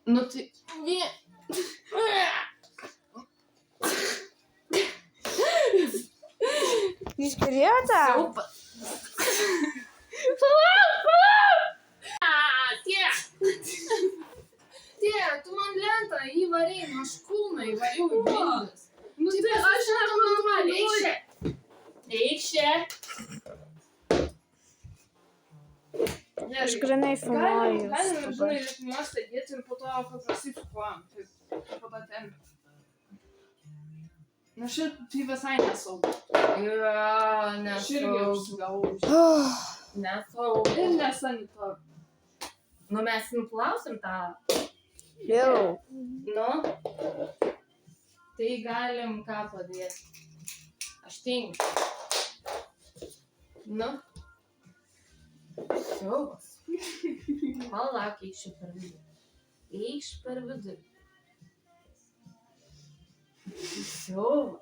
Nu tai... Išgerėjote? Tie, tu man lentą įvarėjai, aš kūną įvarėjau į grindis. Nu tai aš nežinau normaliai, eik čia. Eik čia. Aš grinai filmuoju. Galime, žinai, lietiniuos sėdėti ir po to paprastai sukuojam. Taip, po to ten. Na šit, tai visai nesaugu. Ja, nesaugu. Aš irgi užsigavau. Nesaugu. Ir nesanitar. Nu mes nuplausim tą. Jau. Nu. Tai galim ką padėti. Aš tingiu. Nu. Siaubas. Palauk, eikšiu per vidurį. Eikš per vidurį. Siaubas.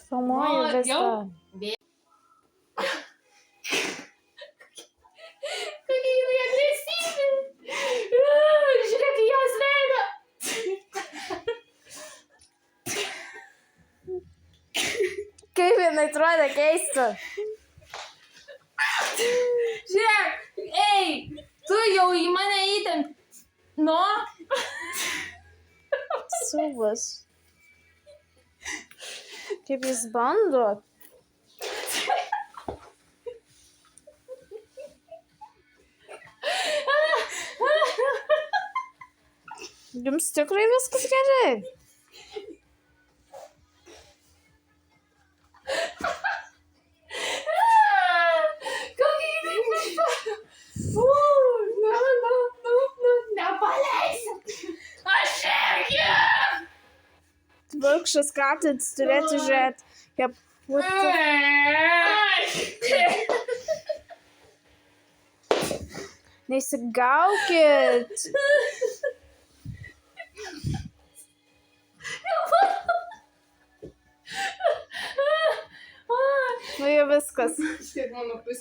Filmuoju viską. Kokia jinai agresyvi. Žiūrėk į jos veidą. Kaip jinai atrodė keista. Žiūrėk, ei, tu jau į mane įtemp. Nu. Siaubas. Kaip jis bando. Jums tikrai viskas gerai? Kokia jinai pikta. Nepaleisiu. Aš irgi. Vargšas katinas turėtų žiūrėti, kaip... Nesigaukit. Nu jau viskas. Kiek mano